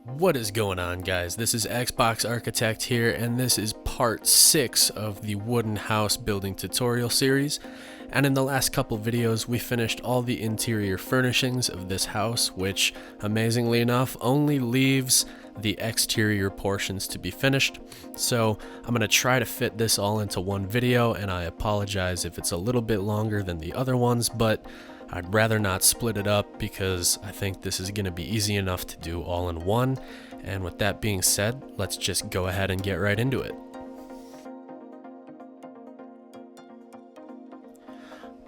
What is going on, guys? This is Xbox Architect here, and this is part 6 of the wooden house building tutorial series. And in the last couple videos, we finished all the interior furnishings of this house, which, amazingly enough, only leaves the exterior portions to be finished. So I'm going to try to fit this all into one video, and I apologize if it's a little bit longer than the other ones, but I'd rather not split it up because I think this is going to be easy enough to do all in one. And with that being said, let's just go ahead and get right into it.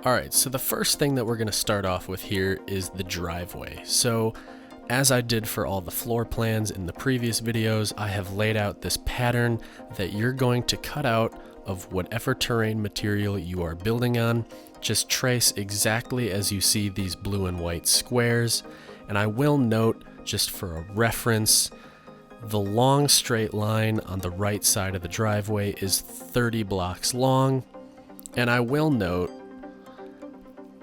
Alright, so the first thing that we're going to start off with here is the driveway. So as I did for all the floor plans in the previous videos, I have laid out this pattern that you're going to cut out of whatever terrain material you are building on. Just trace exactly as you see these blue and white squares. And I will note, just for a reference, the long straight line on the right side of the driveway is 30 blocks long. And I will note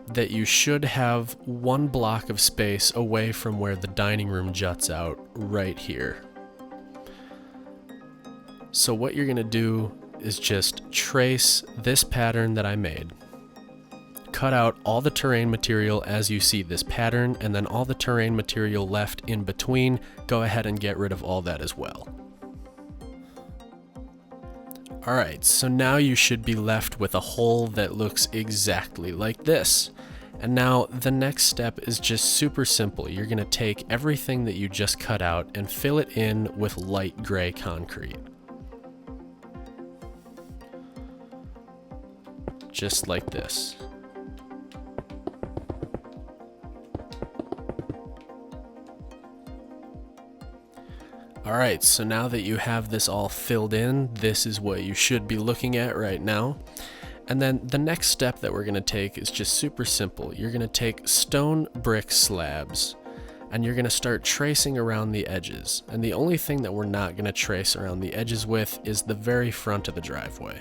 that you should have 1 block of space away from where the dining room juts out right here. So what you're going to do is just trace this pattern that I made. Cut out all the terrain material as you see this pattern, and then all the terrain material left in between, go ahead and get rid of all that as well. Alright, so now you should be left with a hole that looks exactly like this. And now the next step is just super simple. You're going to take everything that you just cut out and fill it in with light gray concrete. Just like this. Alright, so now that you have this all filled in, this is what you should be looking at right now. And then the next step that we're going to take is just super simple. You're going to take stone brick slabs and you're going to start tracing around the edges. And the only thing that we're not going to trace around the edges with is the very front of the driveway.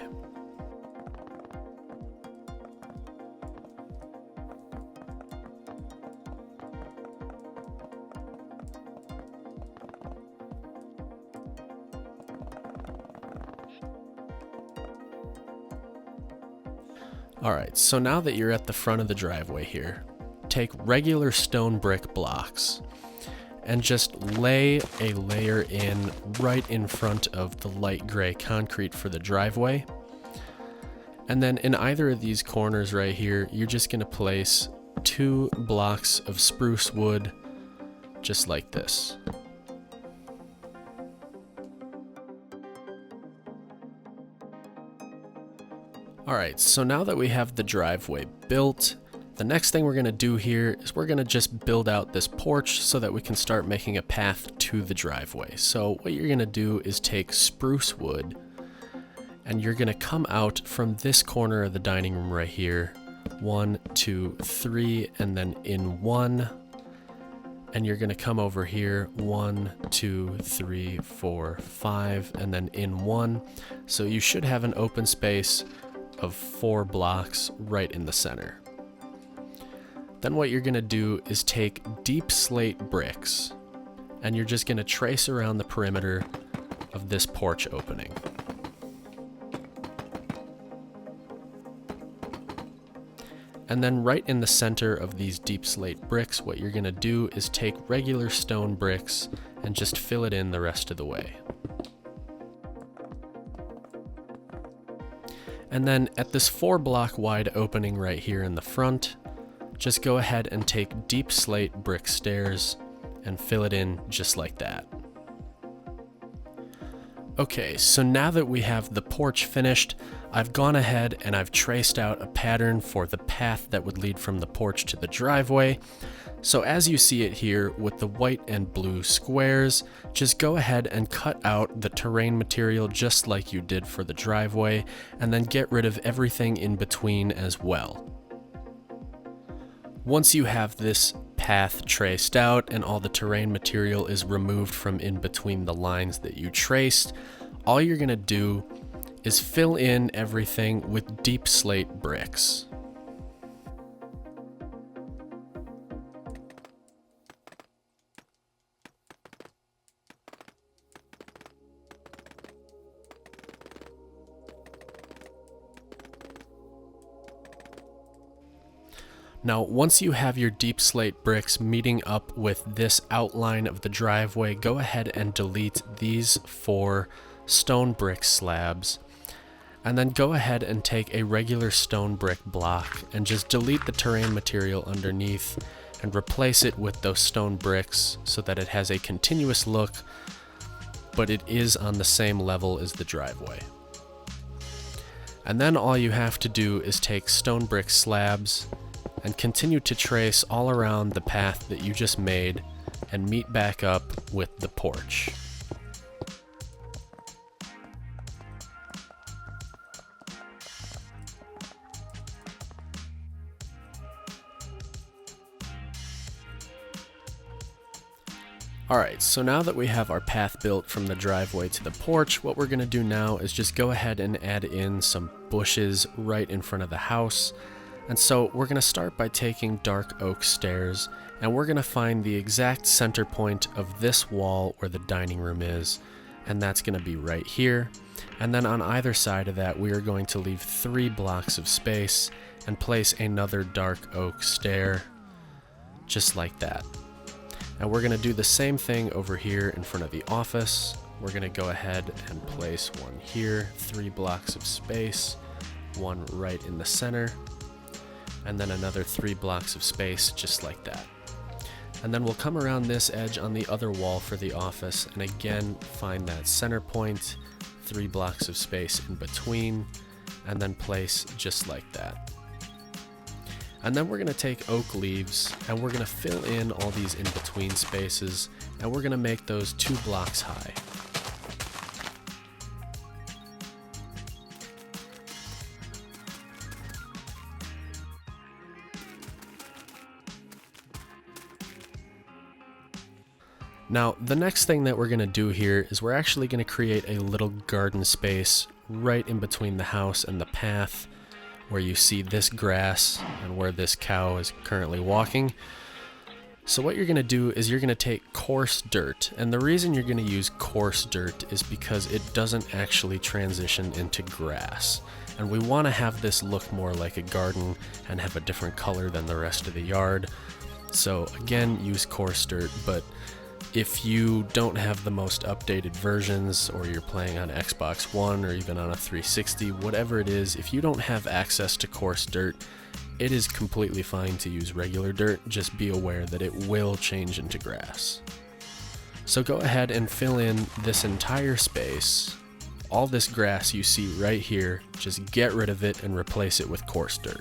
Alright, so now that you're at the front of the driveway here, take regular stone brick blocks and just lay a layer in right in front of the light gray concrete for the driveway. And then in either of these corners right here, you're just going to place 2 blocks of spruce wood just like this. Alright, so now that we have the driveway built, the next thing we're going to do here is we're going to just build out this porch so that we can start making a path to the driveway. So what you're going to do is take spruce wood and you're going to come out from this corner of the dining room right here. 1, 2, 3, and then in 1. And you're going to come over here 1, 2, 3, 4, 5, and then in 1. So you should have an open space of 4 blocks right in the center. Then what you're going to do is take deep slate bricks and you're just going to trace around the perimeter of this porch opening. And then right in the center of these deep slate bricks, what you're going to do is take regular stone bricks and just fill it in the rest of the way. And then at this 4 block wide opening right here in the front, just go ahead and take deep slate brick stairs and fill it in just like that. Okay, so now that we have the porch finished, I've gone ahead and I've traced out a pattern for the path that would lead from the porch to the driveway. So as you see it here with the white and blue squares, just go ahead and cut out the terrain material just like you did for the driveway, and then get rid of everything in between as well. Once you have this path traced out and all the terrain material is removed from in between the lines that you traced, all you're going to do is fill in everything with deep slate bricks. Now, once you have your deep slate bricks meeting up with this outline of the driveway, go ahead and delete these 4 stone brick slabs. And then go ahead and take a regular stone brick block and just delete the terrain material underneath and replace it with those stone bricks so that it has a continuous look, but it is on the same level as the driveway. And then all you have to do is take stone brick slabs and continue to trace all around the path that you just made and meet back up with the porch. Alright, so now that we have our path built from the driveway to the porch, what we're going to do now is just go ahead and add in some bushes right in front of the house. And so we're going to start by taking dark oak stairs, and we're going to find the exact center point of this wall where the dining room is, and that's going to be right here. And then on either side of that, we are going to leave 3 blocks of space and place another dark oak stair, just like that. And we're going to do the same thing over here in front of the office. We're going to go ahead and place one here, 3 blocks of space, one right in the center, and then another 3 blocks of space just like that. And then we'll come around this edge on the other wall for the office and again find that center point, 3 blocks of space in between, and then place just like that. And then we're going to take oak leaves and we're going to fill in all these in between spaces, and we're going to make those 2 blocks high. Now, the next thing that we're going to do here is we're actually going to create a little garden space right in between the house and the path, where you see this grass and where this cow is currently walking. So what you're going to do is you're going to take coarse dirt, and the reason you're going to use coarse dirt is because it doesn't actually transition into grass. And we want to have this look more like a garden and have a different color than the rest of the yard. So again, use coarse dirt, but if you don't have the most updated versions, or you're playing on Xbox One or even on a 360, whatever it is, if you don't have access to coarse dirt, it is completely fine to use regular dirt. Just be aware that it will change into grass. So go ahead and fill in this entire space. All this grass you see right here, just get rid of it and replace it with coarse dirt.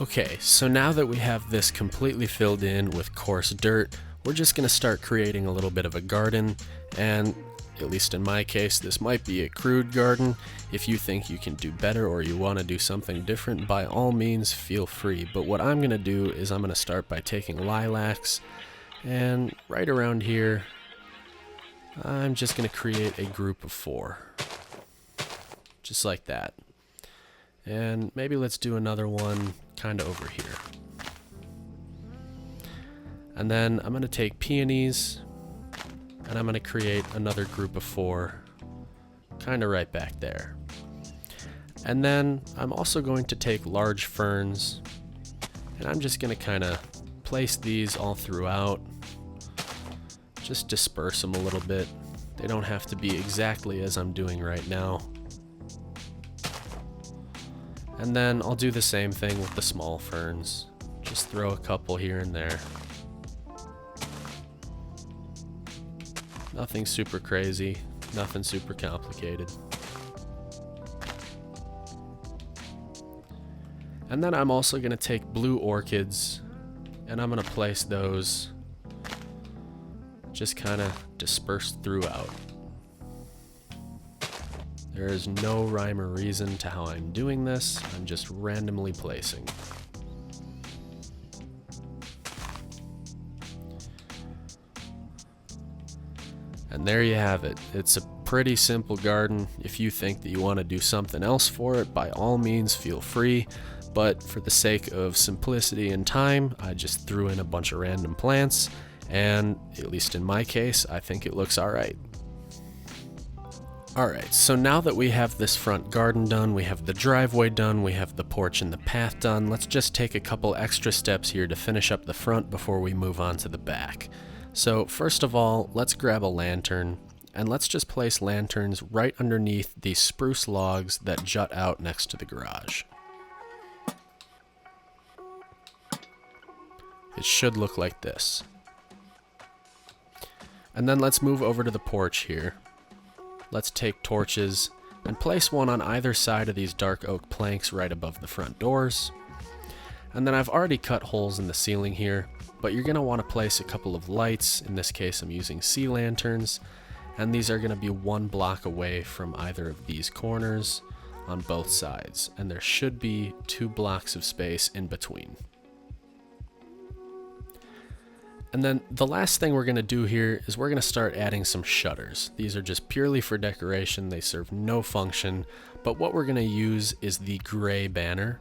Okay, so now that we have this completely filled in with coarse dirt, we're just going to start creating a little bit of a garden, and at least in my case, this might be a crude garden. If you think you can do better or you want to do something different, by all means feel free. But what I'm going to do is I'm going to start by taking lilacs, and right around here, I'm just going to create a group of 4. Just like that. And maybe let's do another one kind of over here. And then I'm going to take peonies and I'm going to create another group of 4 kind of right back there. And then I'm also going to take large ferns and I'm just going to kind of place these all throughout. Just disperse them a little bit. They don't have to be exactly as I'm doing right now. And then I'll do the same thing with the small ferns. Just throw a couple here and there. Nothing super crazy, nothing super complicated. And then I'm also going to take blue orchids and I'm going to place those just kind of dispersed throughout. There is no rhyme or reason to how I'm doing this. I'm just randomly placing. And there you have it. It's a pretty simple garden. If you think that you want to do something else for it, by all means feel free. But for the sake of simplicity and time, I just threw in a bunch of random plants. And at least in my case, I think it looks alright. Alright, so now that we have this front garden done, we have the driveway done, we have the porch and the path done, let's just take a couple extra steps here to finish up the front before we move on to the back. So first of all, let's grab a lantern, and let's just place lanterns right underneath these spruce logs that jut out next to the garage. It should look like this. And then let's move over to the porch here. Let's take torches and place one on either side of these dark oak planks right above the front doors. And then I've already cut holes in the ceiling here, but you're going to want to place a couple of lights. In this case, I'm using sea lanterns, and these are going to be 1 block away from either of these corners on both sides, and there should be 2 blocks of space in between. And then the last thing we're going to do here is we're going to start adding some shutters. These are just purely for decoration. They serve no function, but what we're going to use is the gray banner.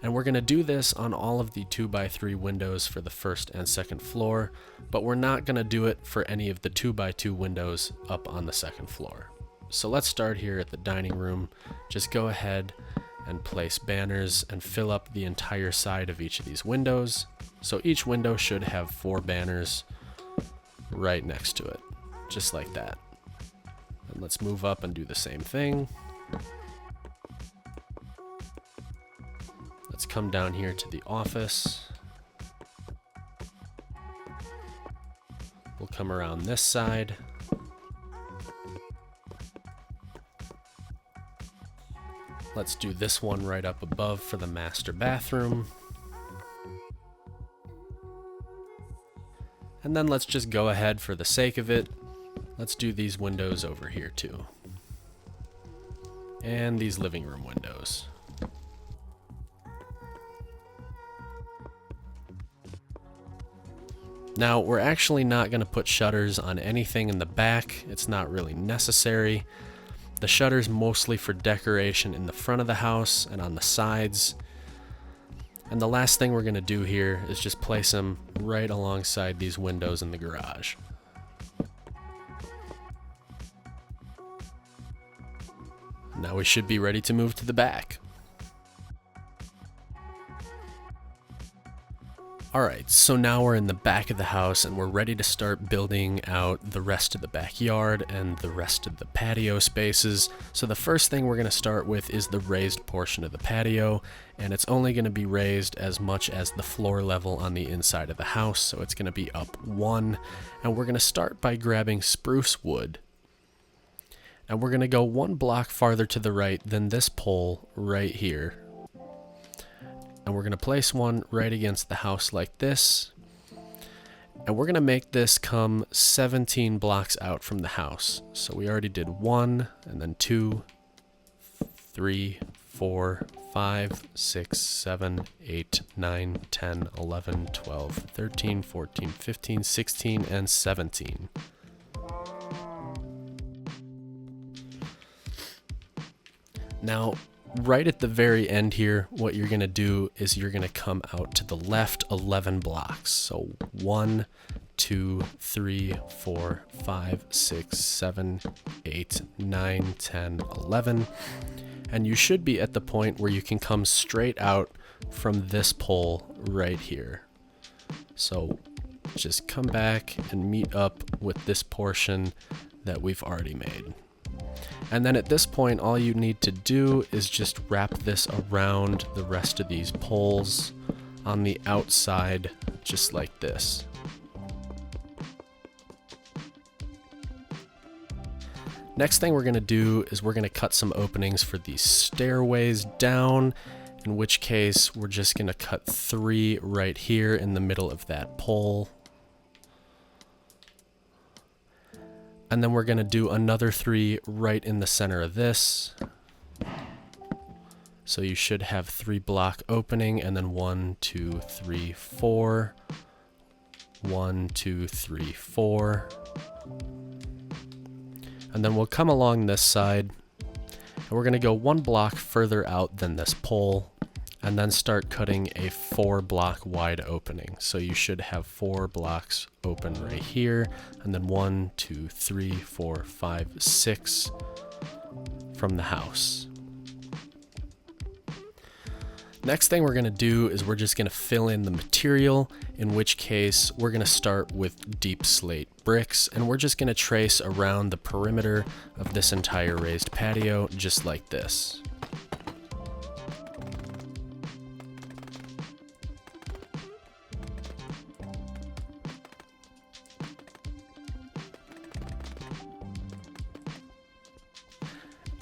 And we're going to do this on all of the 2x3 windows for the first and second floor, but we're not going to do it for any of the 2x2 windows up on the second floor. So let's start here at the dining room. Just go ahead and place banners and fill up the entire side of each of these windows. So each window should have 4 banners right next to it, just like that. And let's move up and do the same thing. Let's come down here to the office. We'll come around this side. Let's do this one right up above for the master bathroom. And then let's just go ahead for the sake of it. Let's do these windows over here too. And these living room windows. Now, we're actually not going to put shutters on anything in the back. It's not really necessary. The shutter's mostly for decoration in the front of the house and on the sides. And the last thing we're going to do here is just place them right alongside these windows in the garage. Now we should be ready to move to the back. Alright, so now we're in the back of the house and we're ready to start building out the rest of the backyard and the rest of the patio spaces. So the first thing we're going to start with is the raised portion of the patio, and it's only going to be raised as much as the floor level on the inside of the house, so it's going to be up 1. And we're going to start by grabbing spruce wood, and we're going to go 1 block farther to the right than this pole right here. And we're going to place one right against the house like this. And we're going to make this come 17 blocks out from the house. So we already did 1, and then 2, 3, 4, 5, 6, 7, 8, 9, 10, 11, 12, 13, 14, 15, 16, and 17. Now, right at the very end here, what you're going to do is you're going to come out to the left 11 blocks. So 1, 2, 3, 4, 5, 6, 7, 8, 9, 10, 11. And you should be at the point where you can come straight out from this pole right here. So just come back and meet up with this portion that we've already made. And then at this point, all you need to do is just wrap this around the rest of these poles on the outside, just like this. Next thing we're going to do is we're going to cut some openings for these stairways down, in which case we're just going to cut 3 right here in the middle of that pole. And then we're going to do another 3 right in the center of this. So you should have 3 block opening, and then 1, 2, 3, 4. 1, 2, 3, 4. And then we'll come along this side, and we're going to go 1 block further out than this pole, and then start cutting a 4 block wide opening. So you should have 4 blocks open right here, and then 1, 2, 3, 4, 5, 6 from the house. Next thing we're going to do is we're just going to fill in the material, in which case we're going to start with deep slate bricks, and we're just going to trace around the perimeter of this entire raised patio just like this.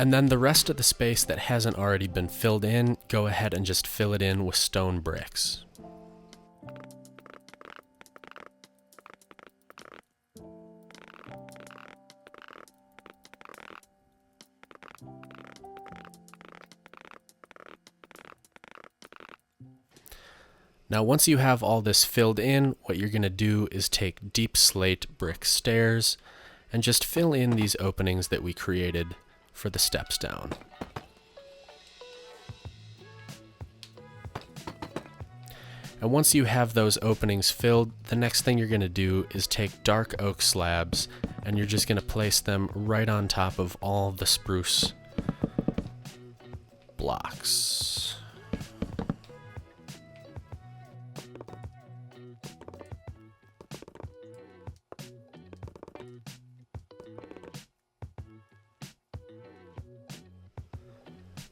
And then the rest of the space that hasn't already been filled in, go ahead and just fill it in with stone bricks. Now once you have all this filled in, what you're going to do is take deep slate brick stairs and just fill in these openings that we created for the steps down. And once you have those openings filled, the next thing you're going to do is take dark oak slabs and you're just going to place them right on top of all the spruce blocks.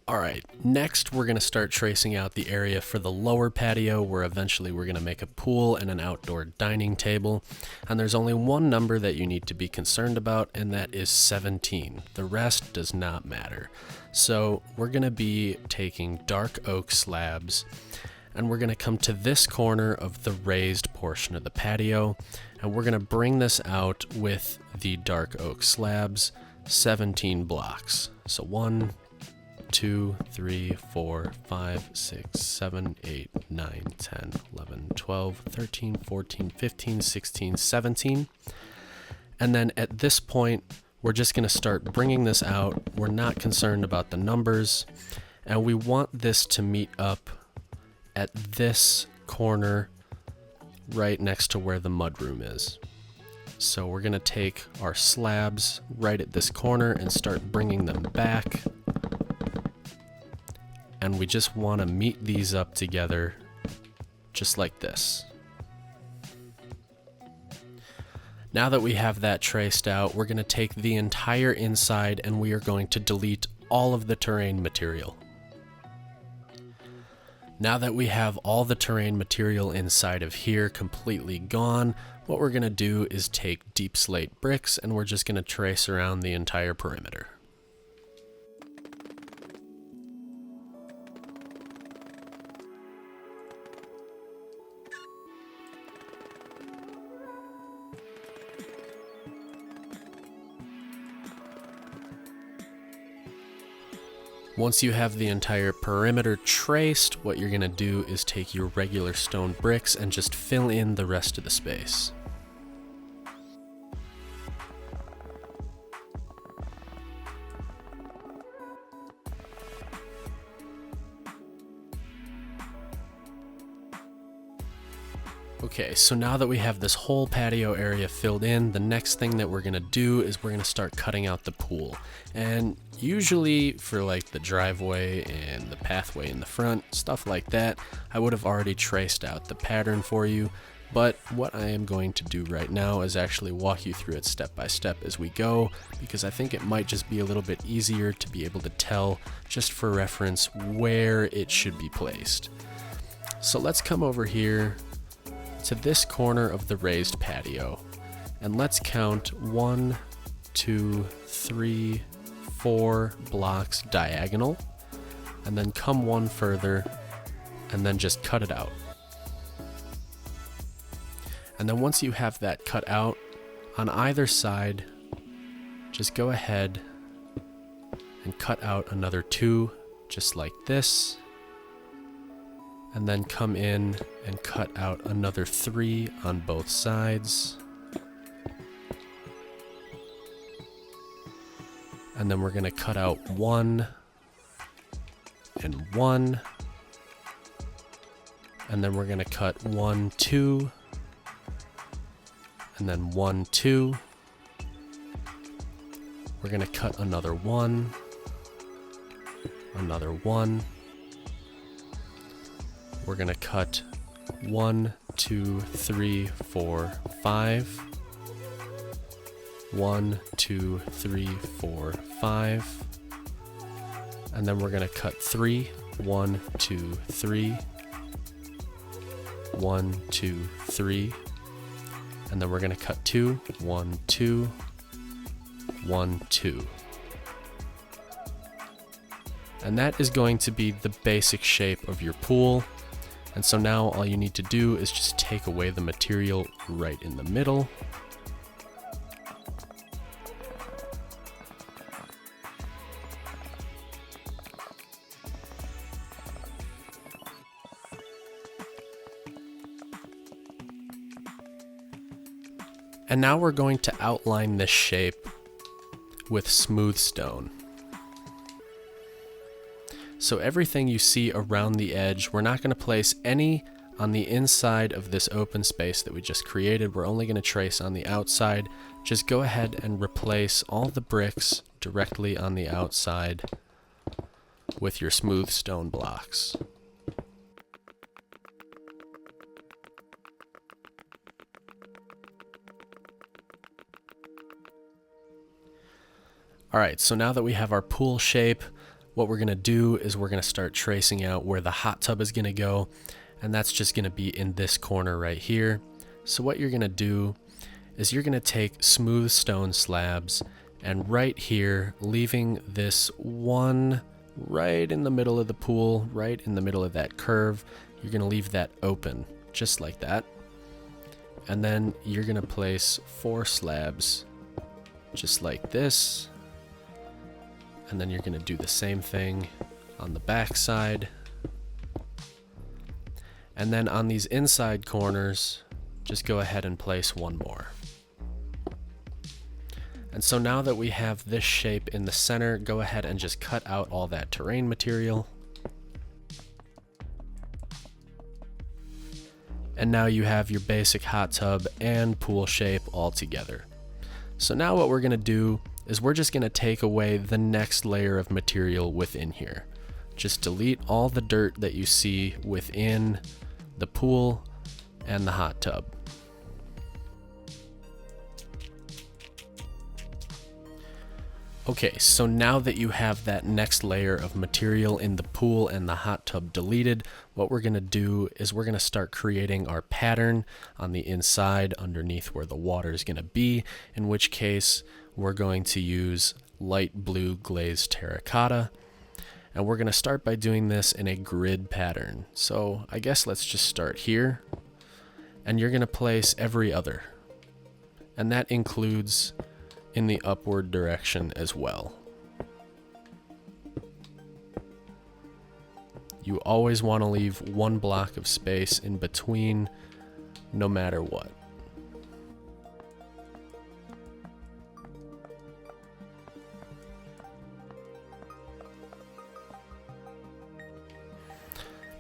Alright, next we're going to start tracing out the area for the lower patio where eventually we're going to make a pool and an outdoor dining table. And there's only one number that you need to be concerned about, and that is 17. The rest does not matter. So we're going to be taking dark oak slabs and we're going to come to this corner of the raised portion of the patio and we're going to bring this out with the dark oak slabs, 17 blocks. So 1, 2, 3, 4, 5, 6, 7, 8, 9, 10, 11, 12, 13, 14, 15, 16, 17. And then at this point, we're just going to start bringing this out. We're not concerned about the numbers. And we want this to meet up at this corner right next to where the mudroom is. So we're going to take our slabs right at this corner and start bringing them back. And we just want to meet these up together just like this. Now that we have that traced out, we're going to take the entire inside and we are going to delete all of the terrain material. Now that we have all the terrain material inside of here completely gone, what we're going to do is take deep slate bricks and we're just going to trace around the entire perimeter. Once you have the entire perimeter traced, what you're going to do is take your regular stone bricks and just fill in the rest of the space. Okay, so now that we have this whole patio area filled in, the next thing that we're going to do is we're going to start cutting out the pool. And usually for like the driveway and the pathway in the front, stuff like that, I would have already traced out the pattern for you. But what I am going to do right now is actually walk you through it step by step as we go, because I think it might just be a little bit easier to be able to tell, just for reference, where it should be placed. So let's come over here to this corner of the raised patio and let's count 1, 2, 3, 4 blocks diagonal, and then come one further and then just cut it out. And then once you have that cut out on either side, just go ahead and cut out another 2 just like this. And then come in and cut out another 3 on both sides. And then we're going to cut out 1 and 1. And then we're going to cut 1, 2. And then 1, 2. We're going to cut another 1. another 1. We're going to cut 1, 2, 3, 4, 5. 1, 2, 3, 4, 5. And then we're going to cut 3. 1, 2, 3. 1, 2, 3. And then we're going to cut 2. 1, 2. 1, 2. And that is going to be the basic shape of your pool. And so now all you need to do is just take away the material right in the middle. And now we're going to outline this shape with smooth stone. So everything you see around the edge, we're not going to place any on the inside of this open space that we just created. We're only going to trace on the outside. Just go ahead and replace all the bricks directly on the outside with your smooth stone blocks. All right, so now that we have our pool shape, what we're going to do is we're going to start tracing out where the hot tub is going to go, and that's just going to be in this corner right here. So what you're going to do is you're going to take smooth stone slabs, and right here, leaving this one right in the middle of the pool, right in the middle of that curve, you're going to leave that open, just like that. And then you're going to place 4 slabs, just like this. And then you're going to do the same thing on the back side. And then on these inside corners, just go ahead and place 1 more. And so now that we have this shape in the center, go ahead and just cut out all that terrain material. And now you have your basic hot tub and pool shape all together. So now what we're going to do is we're just going to take away the next layer of material within here. Just delete all the dirt that you see within the pool and the hot tub. Okay, so now that you have that next layer of material in the pool and the hot tub deleted, what we're going to do is we're going to start creating our pattern on the inside underneath where the water is going to be, in which case we're going to use light blue glazed terracotta. And we're going to start by doing this in a grid pattern. So I guess let's just start here. And you're going to place every other. And that includes in the upward direction as well. You always want to leave 1 block of space in between, no matter what.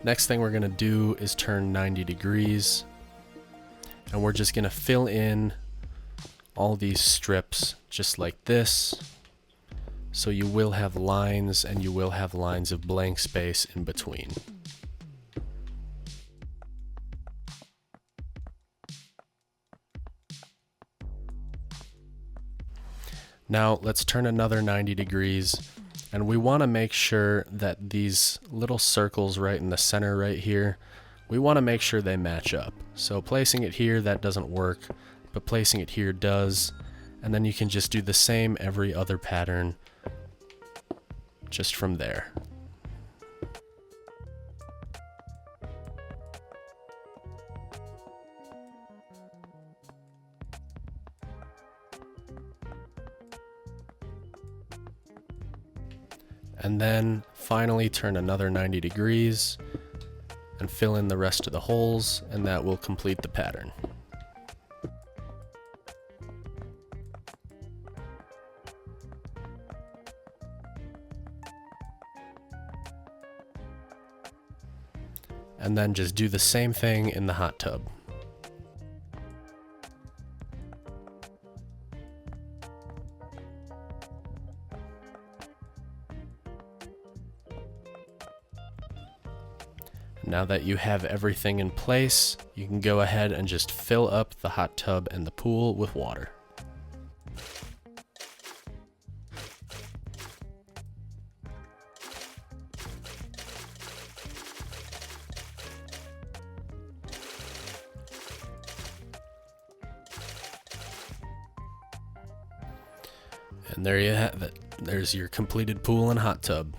Next thing we're going to do is turn 90 degrees, and we're just going to fill in all these strips just like this. So you will have lines, and you will have lines of blank space in between. Now let's turn another 90 degrees, and we want to make sure that these little circles right in the center right here, we want to make sure they match up. So placing it here, that doesn't work, but placing it here does. And then you can just do the same every other pattern just from there. And then finally turn another 90 degrees and fill in the rest of the holes, and that will complete the pattern. And then just do the same thing in the hot tub. Now that you have everything in place, you can go ahead and just fill up the hot tub and the pool with water. And there you have it. There's your completed pool and hot tub.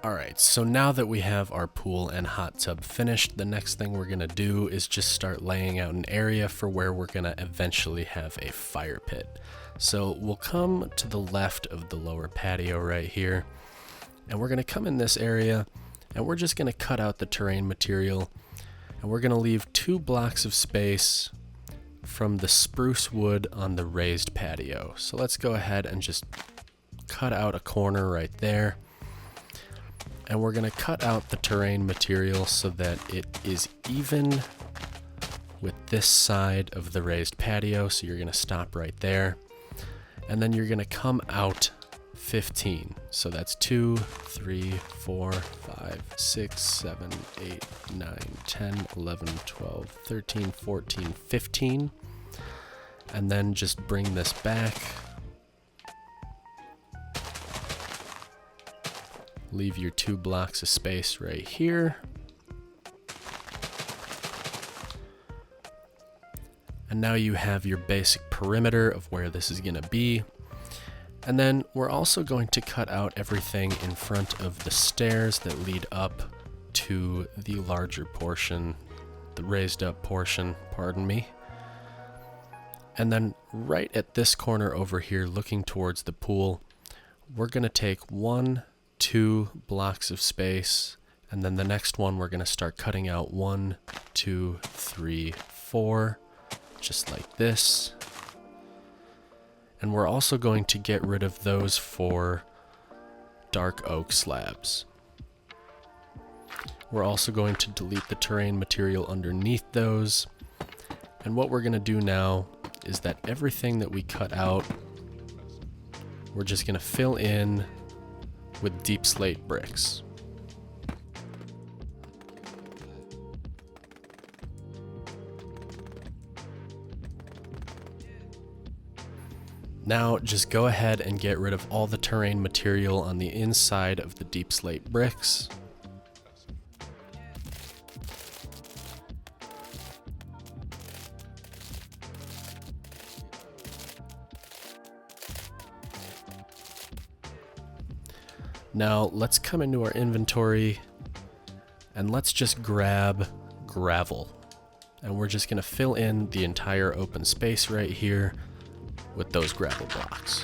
Alright, so now that we have our pool and hot tub finished, the next thing we're going to do is just start laying out an area for where we're going to eventually have a fire pit. So we'll come to the left of the lower patio right here, and we're going to come in this area, and we're just going to cut out the terrain material, and we're going to leave 2 blocks of space from the spruce wood on the raised patio. So let's go ahead and just cut out a corner right there. And we're going to cut out the terrain material so that it is even with this side of the raised patio. So you're going to stop right there. And then you're going to come out 15. So that's 2, 3, 4, 5, 6, 7, 8, 9, 10, 11, 12, 13, 14, 15. And then just bring this back. Leave your 2 blocks of space right here. And now you have your basic perimeter of where this is going to be. And then we're also going to cut out everything in front of the stairs that lead up to the larger portion, the raised up portion, pardon me. And then right at this corner over here, looking towards the pool, we're going to take 1, 2 blocks of space, and then the next one we're going to start cutting out 1, 2, 3, 4, just like this. And we're also going to get rid of those 4 dark oak slabs. We're also going to delete the terrain material underneath those. And what we're going to do now is that everything that we cut out, we're just going to fill in with deep slate bricks. Now just go ahead and get rid of all the terrain material on the inside of the deep slate bricks. Now let's come into our inventory and let's just grab gravel. And we're just going to fill in the entire open space right here with those gravel blocks.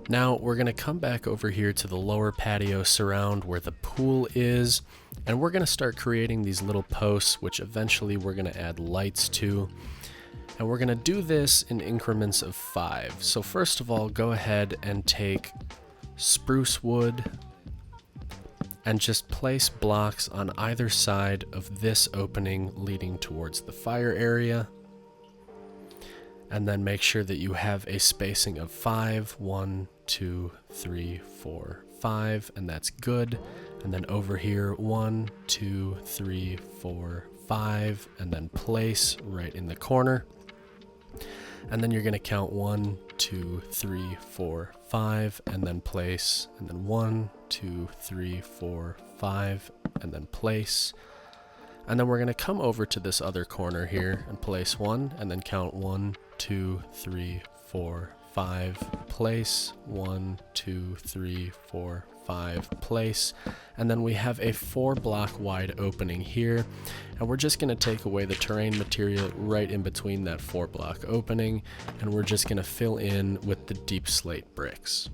Now we're going to come back over here to the lower patio surround where the pool is, and we're going to start creating these little posts, which eventually we're going to add lights to. And we're going to do this in increments of 5. So first of all, go ahead and take spruce wood and just place blocks on either side of this opening leading towards the fire area. And then make sure that you have a spacing of 5, 1, 2, 3, 4, 5, and that's good. And then over here, 1, 2, 3, 4, 5, and then place right in the corner. And then you're going to count 1, 2, 3, 4, 5, and then place, and then 1, 2, 3, 4, 5, and then place. And then we're going to come over to this other corner here and place 1, and then count 1, 2, 3, 4, 5, place, 1, 2, 3, 4, 5, place. And then we have a 4-block wide opening here, and we're just going to take away the terrain material right in between that 4-block opening, and we're just going to fill in with the deep slate bricks.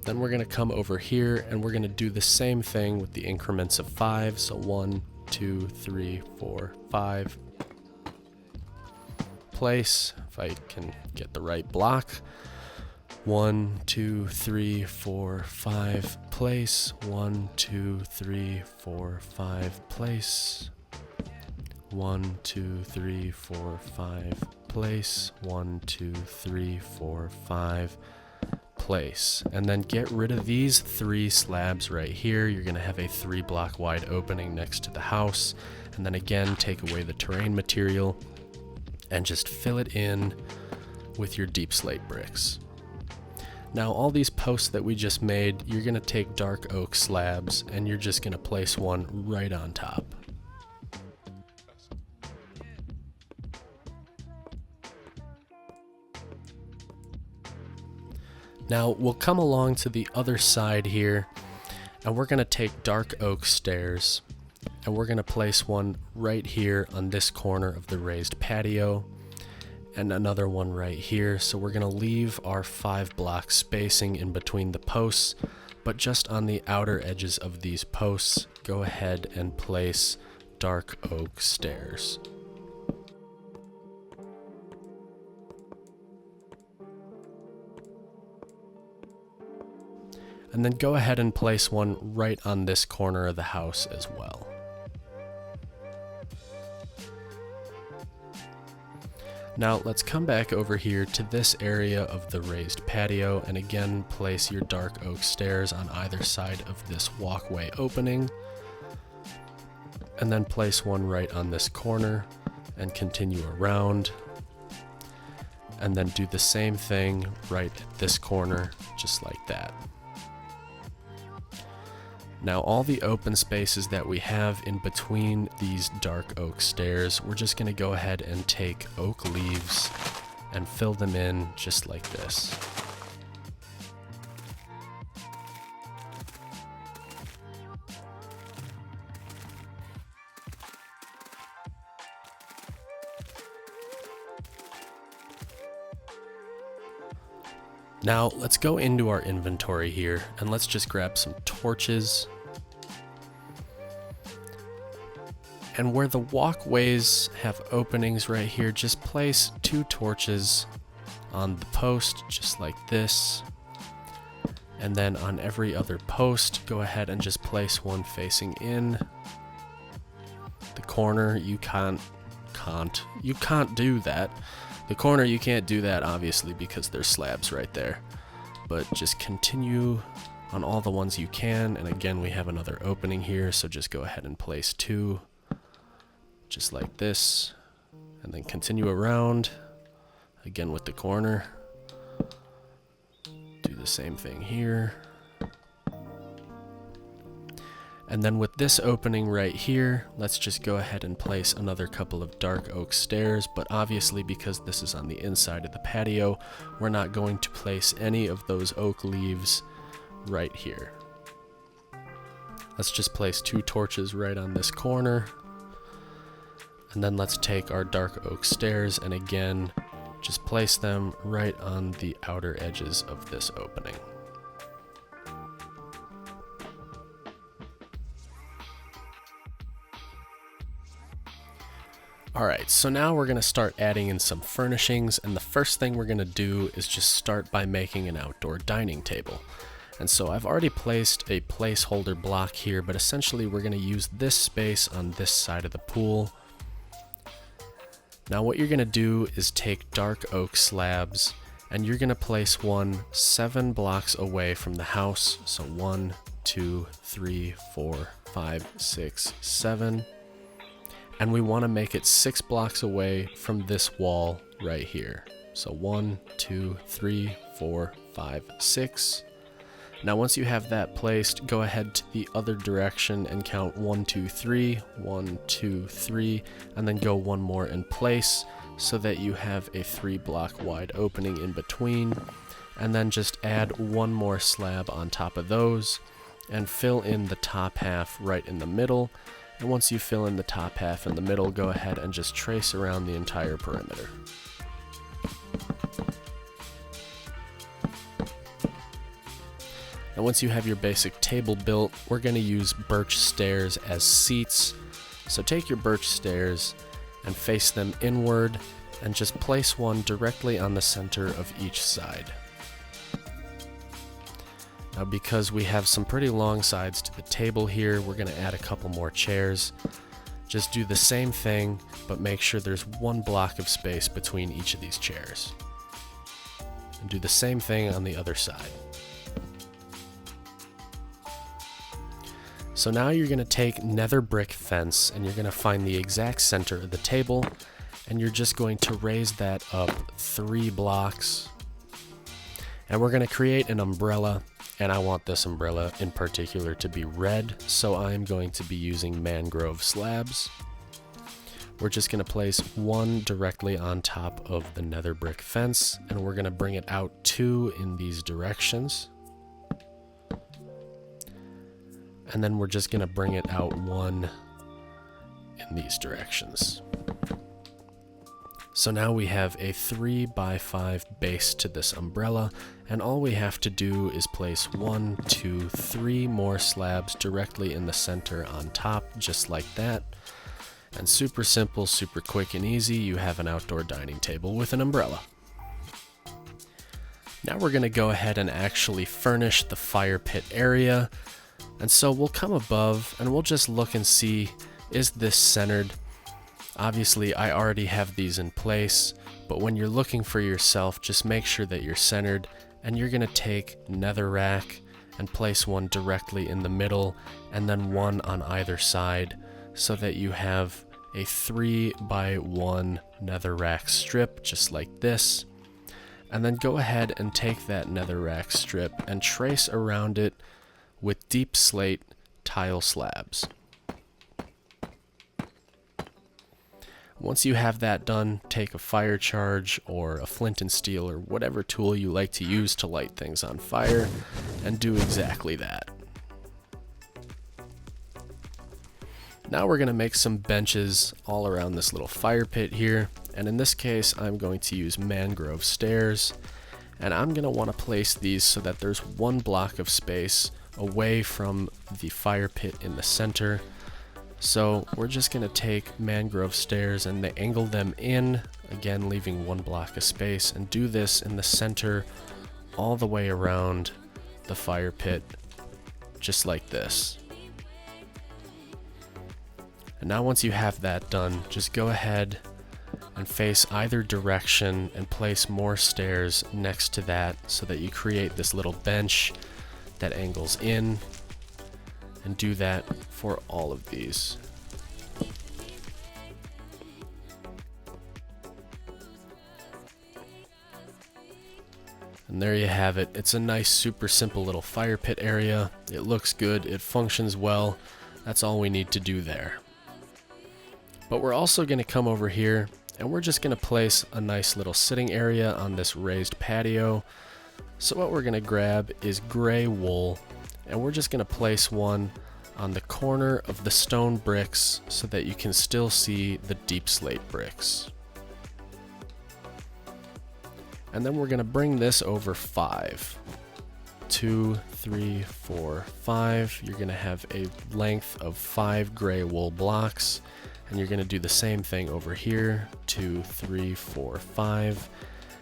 Then we're going to come over here and we're going to do the same thing with the increments of 5. So 1, 2, 3, 4, 5. Place, if I can get the right block. 1, 2, 3, 4, 5. place. 1, 2, 3, 4, 5, place. 1, 2, 3, 4, 5, place. 1, 2, 3, 4, 5, place. And then get rid of these 3 slabs right here. You're going to have a 3 block wide opening next to the house. And then again, take away the terrain material and just fill it in with your deep slate bricks. Now all these posts that we just made, you're going to take dark oak slabs and you're just going to place one right on top. Now we'll come along to the other side here and we're going to take dark oak stairs and we're going to place one right here on this corner of the raised patio and another one right here. So we're going to leave our 5 block spacing in between the posts, but just on the outer edges of these posts, go ahead and place dark oak stairs. And then go ahead and place one right on this corner of the house as well. Now let's come back over here to this area of the raised patio and again place your dark oak stairs on either side of this walkway opening. And then place one right on this corner and continue around. And then do the same thing right at this corner, just like that. Now all the open spaces that we have in between these dark oak stairs, we're just going to go ahead and take oak leaves and fill them in just like this. Now let's go into our inventory here and let's just grab some torches. And where the walkways have openings right here, just place 2 torches on the post just like this. And then on every other post, go ahead and just place one facing in the corner. You can't do that. The corner, you can't do that, obviously, because there's slabs right there. But just continue on all the ones you can. And again, we have another opening here, so just go ahead and place 2, just like this. And then continue around, again with the corner. Do the same thing here. And then with this opening right here, let's just go ahead and place another couple of dark oak stairs, but obviously because this is on the inside of the patio, we're not going to place any of those oak leaves right here. Let's just place 2 torches right on this corner. And then let's take our dark oak stairs and again, just place them right on the outer edges of this opening. Alright, so now we're going to start adding in some furnishings, and the first thing we're going to do is just start by making an outdoor dining table. And so I've already placed a placeholder block here, but essentially we're going to use this space on this side of the pool. Now what you're going to do is take dark oak slabs, and you're going to place one 7 blocks away from the house. So 1, 2, 3, 4, 5, 6, 7. And we want to make it 6 blocks away from this wall right here. So 1, 2, 3, 4, 5, 6. Now once you have that placed, go ahead to the other direction and count 1, 2, 3, 1, 2, 3, and then go one more in place so that you have a 3 block wide opening in between. And then just add one more slab on top of those and fill in the top half right in the middle. And once you fill in the top half in the middle, go ahead and just trace around the entire perimeter. And once you have your basic table built, we're going to use birch stairs as seats. So take your birch stairs and face them inward and just place one directly on the center of each side. Now because we have some pretty long sides to the table here, we're going to add a couple more chairs. Just do the same thing, but make sure there's one block of space between each of these chairs. And do the same thing on the other side. So now you're going to take nether brick fence and you're going to find the exact center of the table, and you're just going to raise that up 3 blocks. And we're going to create an umbrella, and I want this umbrella in particular to be red, so I'm going to be using mangrove slabs. We're just going to place one directly on top of the nether brick fence, and we're going to bring it out 2 in these directions. And then we're just going to bring it out 1 in these directions. So now we have a 3x5 base to this umbrella, and all we have to do is place 1, 2, 3 more slabs directly in the center on top, just like that. And super simple, super quick and easy, you have an outdoor dining table with an umbrella. Now we're going to go ahead and actually furnish the fire pit area. And so we'll come above and we'll just look and see, is this centered? Obviously, I already have these in place, but when you're looking for yourself, just make sure that you're centered, and you're going to take netherrack and place one directly in the middle and then one on either side so that you have a 3x1 netherrack strip just like this. And then go ahead and take that netherrack strip and trace around it with deep slate tile slabs. Once you have that done, take a fire charge or a flint and steel or whatever tool you like to use to light things on fire and do exactly that. Now we're going to make some benches all around this little fire pit here, and in this case I'm going to use mangrove stairs, and I'm going to want to place these so that there's 1 block of space away from the fire pit in the center. So we're just going to take mangrove stairs and they angle them in, again leaving 1 block of space, and do this in the center all the way around the fire pit, just like this. And now once you have that done, just go ahead and face either direction and place more stairs next to that so that you create this little bench that angles in, and do that for all of these. And there you have it. It's a nice, super simple little fire pit area. It looks good, it functions well. That's all we need to do there. But we're also going to come over here and we're just going to place a nice little sitting area on this raised patio. So what we're going to grab is gray wool, and we're just going to place one on the corner of the stone bricks so that you can still see the deep slate bricks. And then we're going to bring this over 5. 2, 3, 4, 5. You're going to have a length of 5 gray wool blocks, and you're going to do the same thing over here. 2, 3, 4, 5.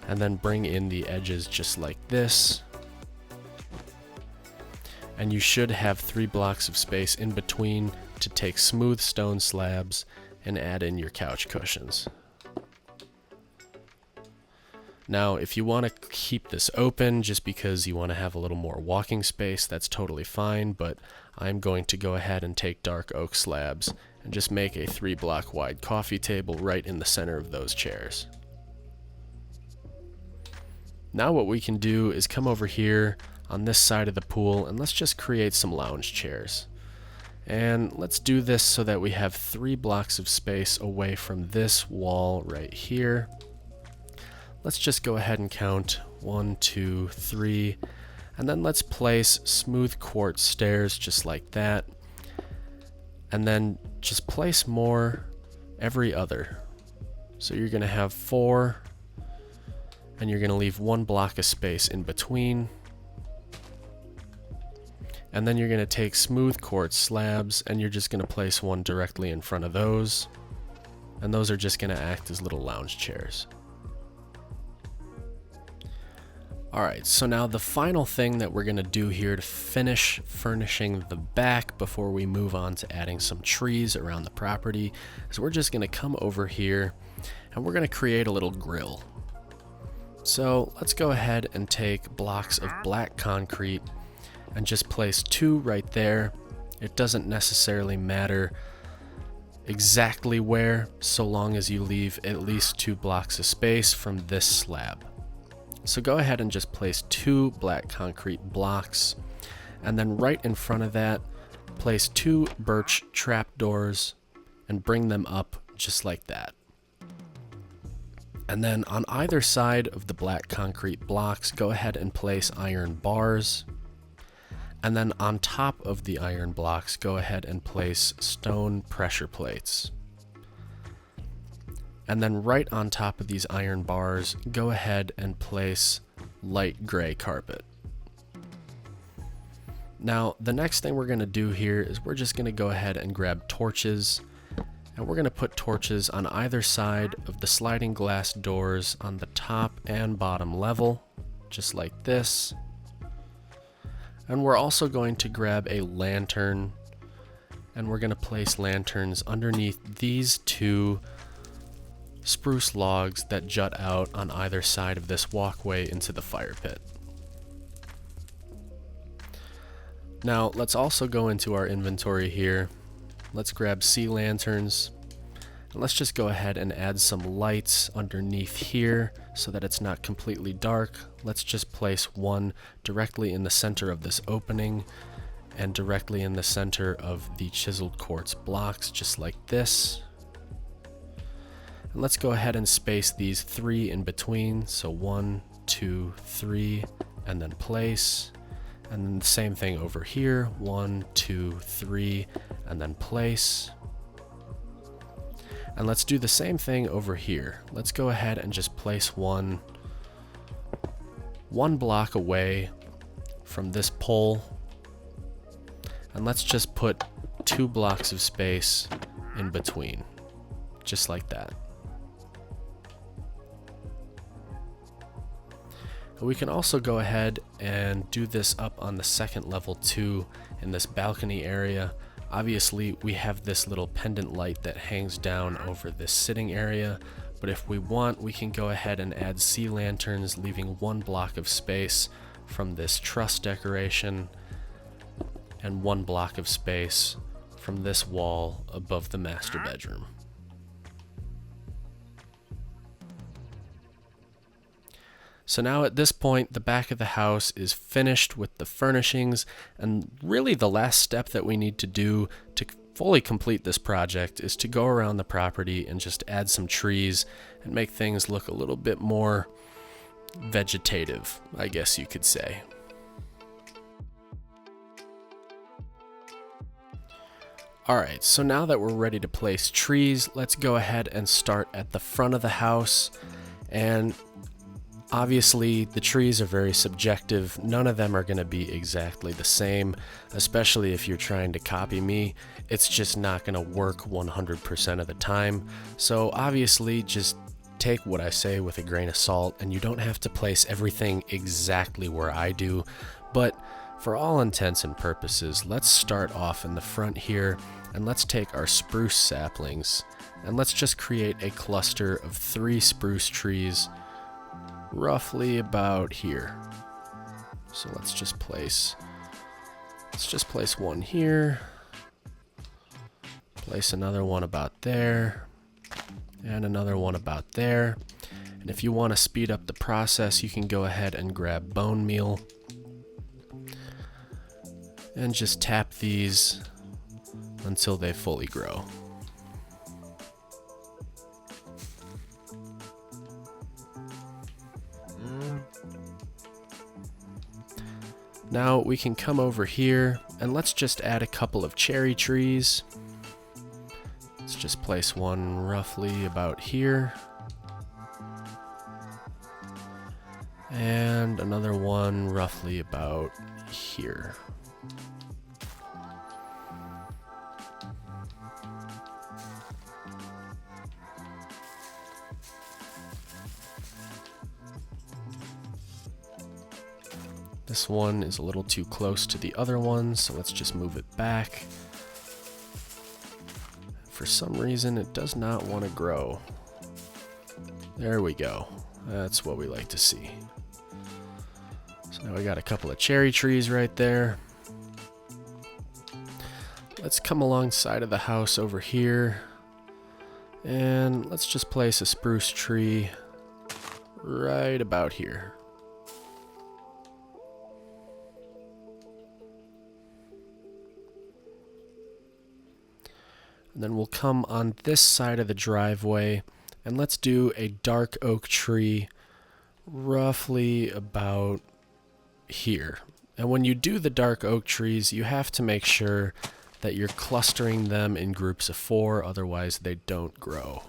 And then bring in the edges just like this. And you should have 3 blocks of space in between to take smooth stone slabs and add in your couch cushions. Now, if you want to keep this open just because you want to have a little more walking space, that's totally fine, but I'm going to go ahead and take dark oak slabs and just make a 3-block wide coffee table right in the center of those chairs. Now what we can do is come over here on this side of the pool and let's just create some lounge chairs. And let's do this so that we have 3 blocks of space away from this wall right here. Let's just go ahead and count 1, 2, 3, and then let's place smooth quartz stairs just like that. And then just place more every other. So you're going to have 4, and you're going to leave 1 block of space in between. And then you're going to take smooth quartz slabs and you're just going to place one directly in front of those. And those are just going to act as little lounge chairs. Alright, so now the final thing that we're going to do here to finish furnishing the back before we move on to adding some trees around the property is we're just going to come over here and we're going to create a little grill. So let's go ahead and take blocks of black concrete and just place 2 right there. It doesn't necessarily matter exactly where, so long as you leave at least 2 blocks of space from this slab. So go ahead and just place 2 black concrete blocks, and then right in front of that, place 2 birch trapdoors and bring them up just like that. And then on either side of the black concrete blocks, go ahead and place iron bars. And then on top of the iron blocks, go ahead and place stone pressure plates. And then right on top of these iron bars, go ahead and place light gray carpet. Now, the next thing we're going to do here is we're just going to go ahead and grab torches, and we're going to put torches on either side of the sliding glass doors on the top and bottom level, just like this. And we're also going to grab a lantern, and we're going to place lanterns underneath these 2 spruce logs that jut out on either side of this walkway into the fire pit. Now let's also go into our inventory here. Let's grab sea lanterns, and let's just go ahead and add some lights underneath here so that it's not completely dark. Let's just place 1 directly in the center of this opening and directly in the center of the chiseled quartz blocks, just like this. And let's go ahead and space these 3 in between. So 1, 2, 3, and then place. And then the same thing over here. 1, 2, 3, and then place. And let's do the same thing over here. Let's go ahead and just place one block away from this pole. And let's just put 2 blocks of space in between, just like that. We can also go ahead and do this up on the second level too, in this balcony area. Obviously we have this little pendant light that hangs down over this sitting area, but if we want, we can go ahead and add sea lanterns, leaving 1 block of space from this truss decoration and 1 block of space from this wall above the master bedroom. So now at this point, the back of the house is finished with the furnishings, and really the last step that we need to do to fully complete this project is to go around the property and just add some trees and make things look a little bit more vegetative, I guess you could say. Alright, so now that we're ready to place trees, let's go ahead and start at the front of the house. And obviously, the trees are very subjective. None of them are going to be exactly the same, especially if you're trying to copy me. It's just not going to work 100% of the time. So obviously, just take what I say with a grain of salt, and you don't have to place everything exactly where I do. But for all intents and purposes, let's start off in the front here, and let's take our spruce saplings, and let's just create a cluster of 3 spruce trees roughly about here. So let's just place one here, place another one about there, and another one about there. And if you want to speed up the process, you can go ahead and grab bone meal and just tap these until they fully grow. Now we can come over here and let's just add a couple of cherry trees. Let's just place one roughly about here. And another one roughly about here. This one is a little too close to the other one, so let's just move it back. For some reason, it does not want to grow. There we go. That's what we like to see. So now we got a couple of cherry trees right there. Let's come alongside of the house over here. And let's just place a spruce tree right about here. And then we'll come on this side of the driveway and let's do a dark oak tree roughly about here. And when you do the dark oak trees, you have to make sure that you're clustering them in groups of 4, otherwise they don't grow.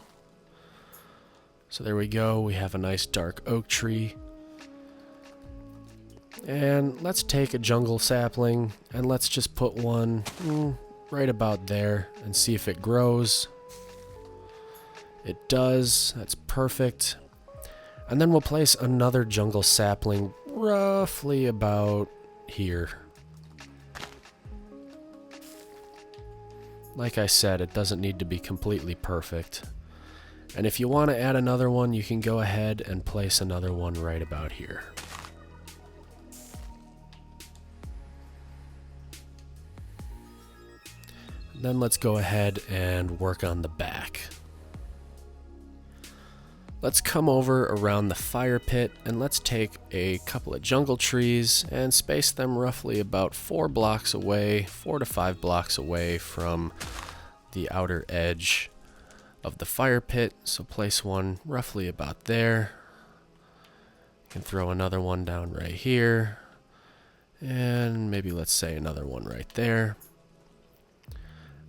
So there we go, we have a nice dark oak tree. And let's take a jungle sapling and let's just put one right about there and see if it grows. It does, that's perfect. And then we'll place another jungle sapling roughly about here. Like I said, it doesn't need to be completely perfect. And if you want to add another one, you can go ahead and place another one right about here. Then let's go ahead and work on the back. Let's come over around the fire pit and let's take a couple of jungle trees and space them roughly about 4 blocks away, 4 to 5 blocks away from the outer edge of the fire pit. So place one roughly about there. You can throw another one down right here. And maybe let's say another one right there.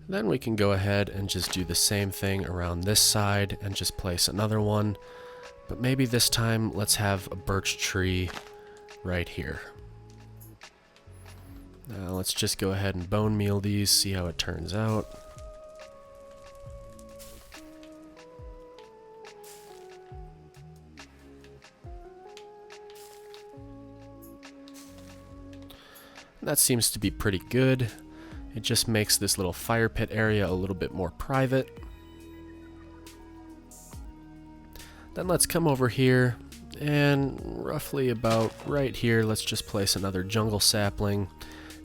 Then we can go ahead and just do the same thing around this side and just place another one. But maybe this time let's have a birch tree right here. Now let's just go ahead and bone meal these, see how it turns out. That seems to be pretty good. It just makes this little fire pit area a little bit more private. Then let's come over here and roughly about right here, let's just place another jungle sapling.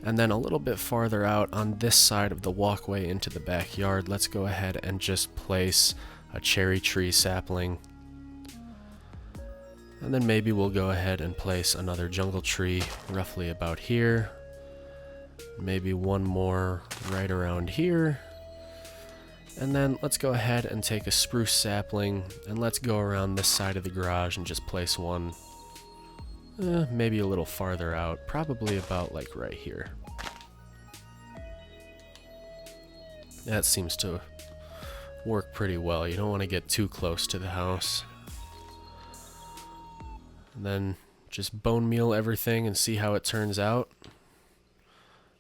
And then a little bit farther out on this side of the walkway into the backyard, let's go ahead and just place a cherry tree sapling. And then maybe we'll go ahead and place another jungle tree roughly about here. Maybe one more right around here. And then let's go ahead and take a spruce sapling and let's go around this side of the garage and just place one maybe a little farther out, probably about like right here. That seems to work pretty well. You don't want to get too close to the house. And then just bone meal everything and see how it turns out.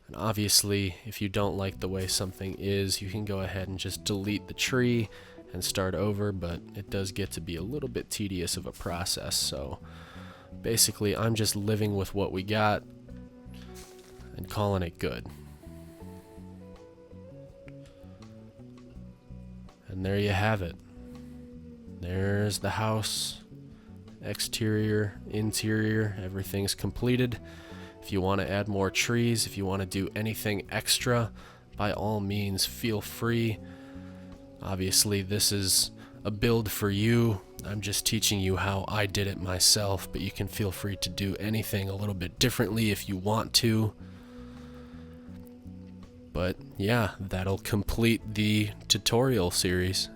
And obviously, if you don't like the way something is, you can go ahead and just delete the tree and start over, but it does get to be a little bit tedious of a process. So basically, I'm just living with what we got and calling it good. And there you have it. There's the house, exterior, interior, everything's completed. If you want to add more trees, if you want to do anything extra, by all means, feel free. Obviously, this is a build for you. I'm just teaching you how I did it myself, but you can feel free to do anything a little bit differently if you want to. But yeah, that'll complete the tutorial series.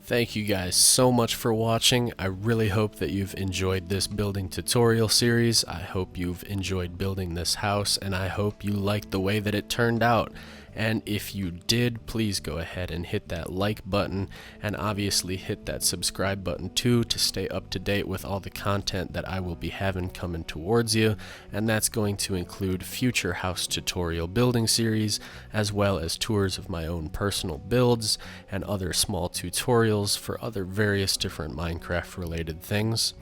Thank you guys so much for watching. I really hope that you've enjoyed this building tutorial series. I hope you've enjoyed building this house, and I hope you liked the way that it turned out. And if you did, please go ahead and hit that like button, and obviously hit that subscribe button too to stay up to date with all the content that I will be having coming towards you. And that's going to include future house tutorial building series, as well as tours of my own personal builds and other small tutorials for other various different Minecraft related things.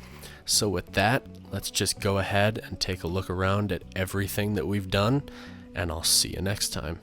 So with that, let's just go ahead and take a look around at everything that we've done, and I'll see you next time.